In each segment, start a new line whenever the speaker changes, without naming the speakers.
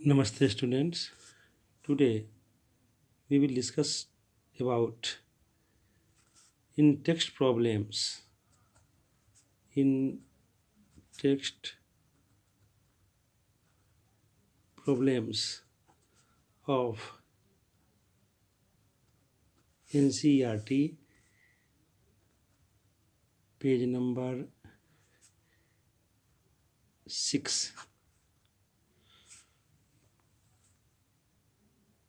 Namaste students. Today we will discuss about in text problems in text problems of NCERT page number 6,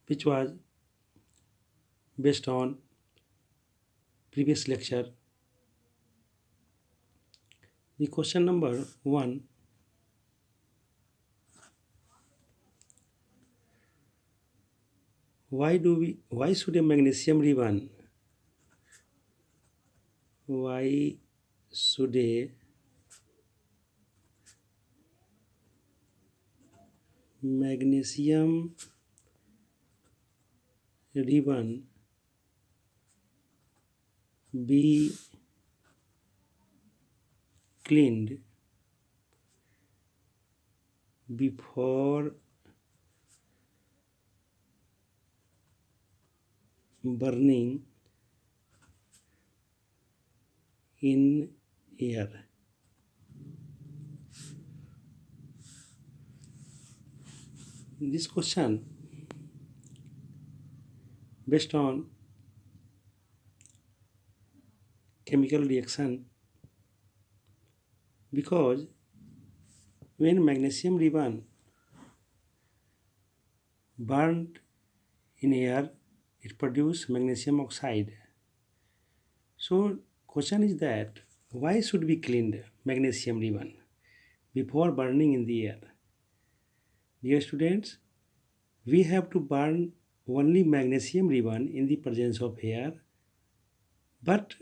which was based on previous lecture. The question number 1: why should a magnesium ribbon why should a magnesium ribbon be cleaned before burning in air? This question based on chemical reaction, because when magnesium ribbon burned in air, it produces magnesium oxide. So question is that why should we clean magnesium ribbon before burning in the air? Dear students, we have to burn only magnesium ribbon in the presence of air, but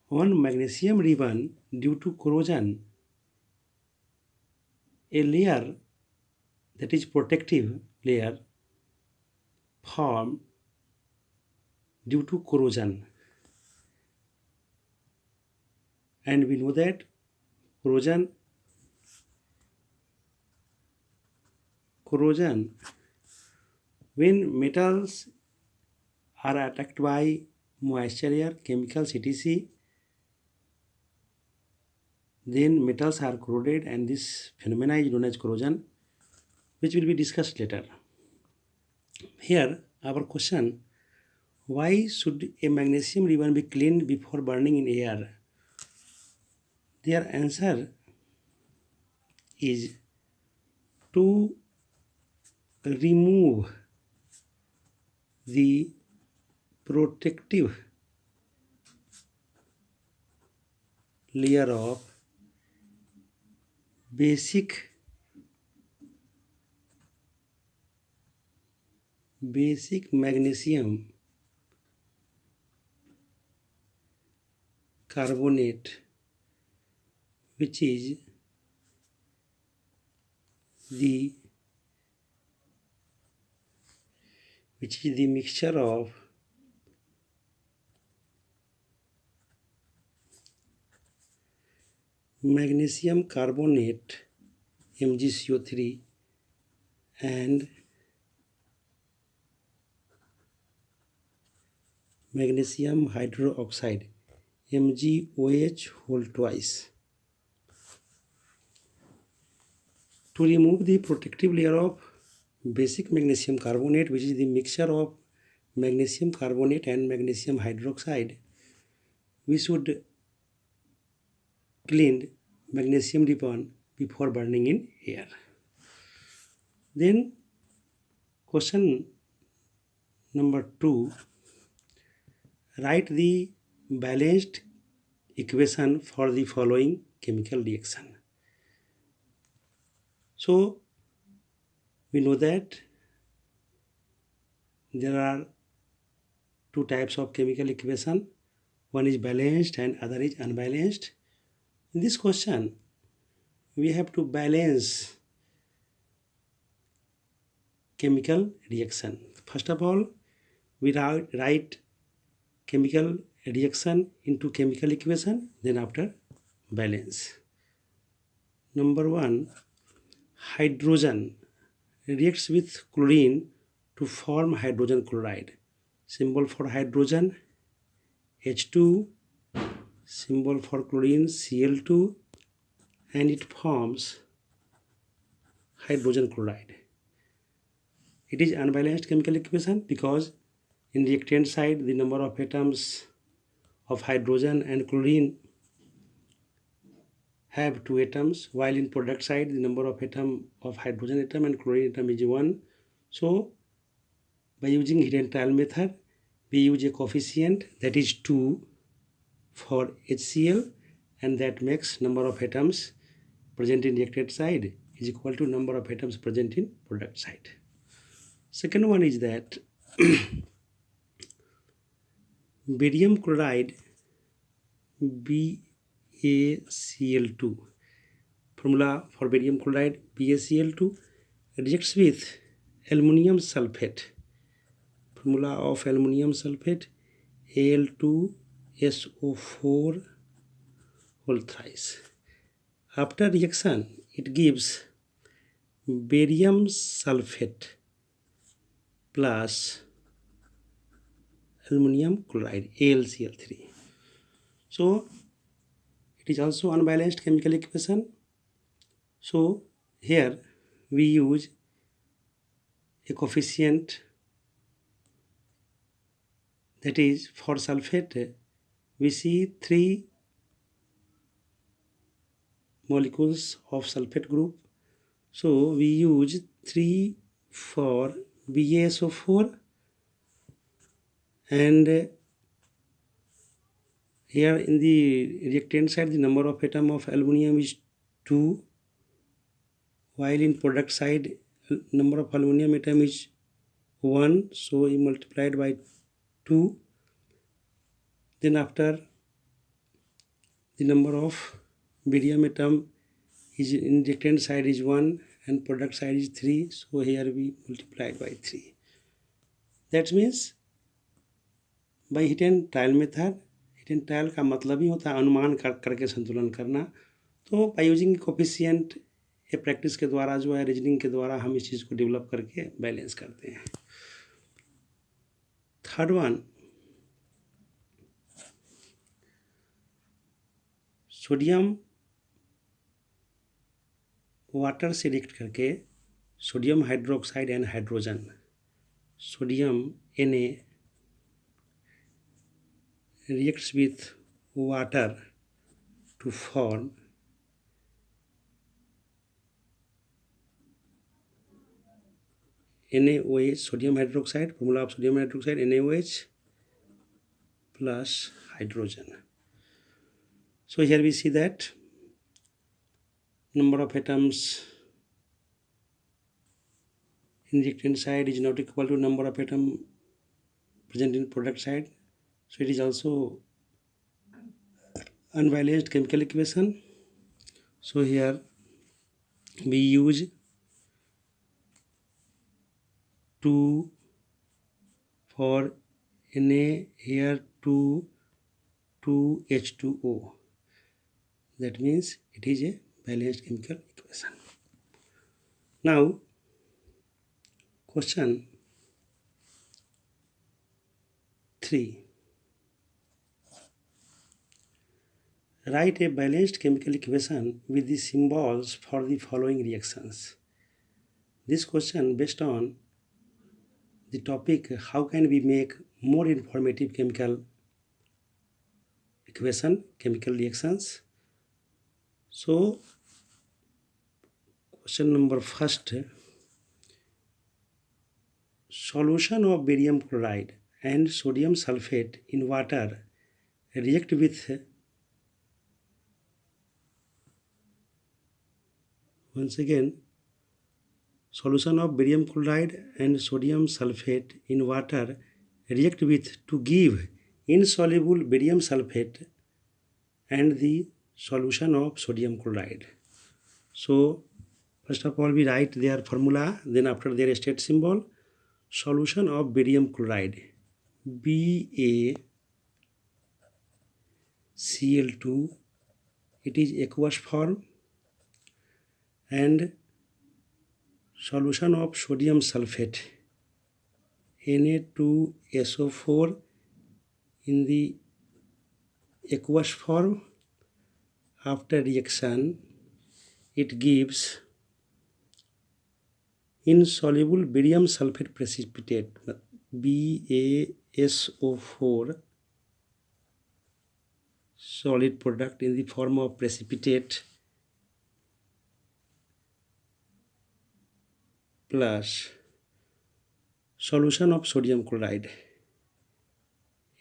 on magnesium ribbon, due to corrosion, a layer, that is protective layer, formed due to corrosion. And we know that corrosion when metals are attacked by moisture, air, chemicals, etc., then metals are corroded, and this phenomena is known as corrosion, which will be discussed later. Here our question: why should a magnesium ribbon be cleaned before burning in air? Their answer is to remove the protective layer of basic magnesium carbonate, which is the mixture of magnesium carbonate MgCO3 and magnesium hydroxide MgOH whole twice. To remove the protective layer of basic magnesium carbonate, which is the mixture of magnesium carbonate and magnesium hydroxide, we should clean magnesium ribbon before burning in air. Then question number 2: write the balanced equation for the following chemical reaction. So we know that there are two types of chemical equation. One is balanced and other is unbalanced. In this question, we have to balance chemical reaction. First of all, we write chemical reaction into chemical equation, then after balance. Number 1, hydrogen reacts with chlorine to form hydrogen chloride. Symbol for hydrogen H2, symbol for chlorine Cl2, and it forms hydrogen chloride. It is unbalanced chemical equation because in reactant side the number of atoms of hydrogen and chlorine have 2 atoms, while in product side the number of atom of hydrogen atom and chlorine atom is 1. So by using hidden trial method we use a coefficient that is 2 for HCl, and that makes number of atoms present in reactant side is equal to number of atoms present in product side. Second one is that barium chloride BaCl2, formula for barium chloride BaCl2, reacts with aluminum sulfate, formula of aluminum sulfate Al2SO4 whole thrice. After reaction it gives barium sulfate plus aluminum chloride AlCl3. So it is also unbalanced chemical equation. So here we use a coefficient that is for sulfate we see 3 molecules of sulfate group. So we use 3 for BaSO4, and here in the reactant side the number of atom of aluminum is 2, while in product side number of aluminum atom is 1, so we multiplied by 2. Then after the number of barium atom is in reactant side is 1 and product side is 3, so here we multiplied by 3. That means by hidden trial method, hidden trial का मतलब ही होता है अनुमान करके संतुलन करना. तो by using coefficient ये प्रैक्टिस के द्वारा जो है रीजनिंग के द्वारा हम इस चीज़ को डेवलप करके बैलेंस करते हैं. थर्ड वन, सोडियम वाटर से रिएक्ट करके sodium hydroxide and hydrogen, sodium Na reacts with water to form NaOH, sodium hydroxide, formula of sodium hydroxide NaOH plus hydrogen. So here we see that number of atoms in reactant side is not equal to number of atom present in product side. So it is also unbalanced chemical equation. So here we use 2 for Na, here 2 H2O. That means it is a balanced chemical equation. Now question 3. Write a balanced chemical equation with the symbols for the following reactions. This question based on the topic how can we make more informative chemical equation, chemical reactions. So question number first, solution of barium chloride and sodium sulfate in water react with, once again, solution of barium chloride and sodium sulfate in water react with to give insoluble barium sulfate and the solution of sodium chloride. So first of all we write their formula, then after their state symbol. Solution of barium chloride BaCl2, it is aqueous form, and solution of sodium sulfate Na2SO4 in the aqueous form. After reaction, it gives insoluble barium sulfate precipitate BaSO4 solid product in the form of precipitate plus solution of sodium chloride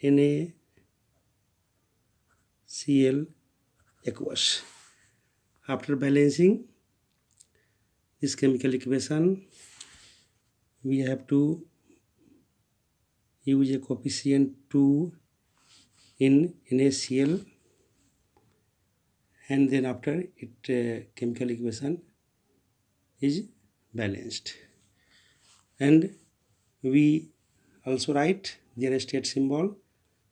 NaCl aqueous. After balancing this chemical equation, we have to use a coefficient 2 in NaCl, and then after it chemical equation is balanced, and we also write their state symbol,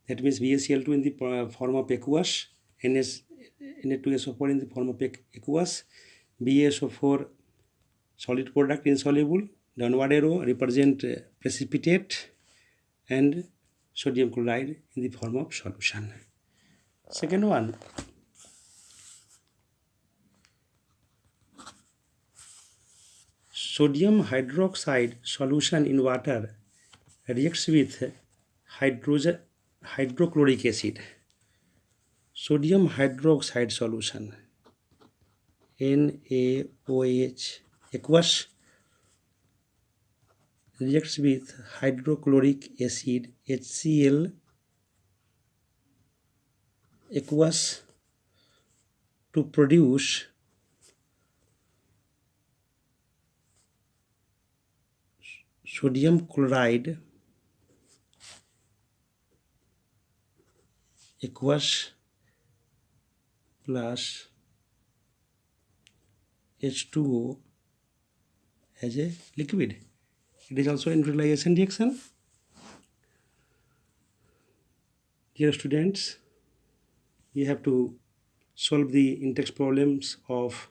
that means BaCl2 in the form of aqueous, Na2SO4 in the form of aqueous, BaSO4 solid product insoluble, downward arrow represent precipitate, and sodium chloride in the form of solution. Second one, sodium hydroxide solution in water reacts with hydrochloric acid. Sodium hydroxide solution NaOH aqueous reacts with hydrochloric acid HCl aqueous to produce sodium chloride aqueous plus H2O as a liquid. It is also a neutralization reaction. Dear students, you have to solve the in-text problems of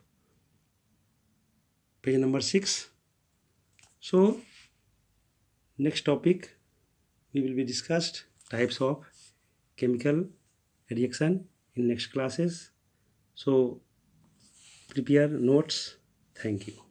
page number 6. So next topic we will be discussed types of chemical reaction in next classes. So prepare notes. Thank you.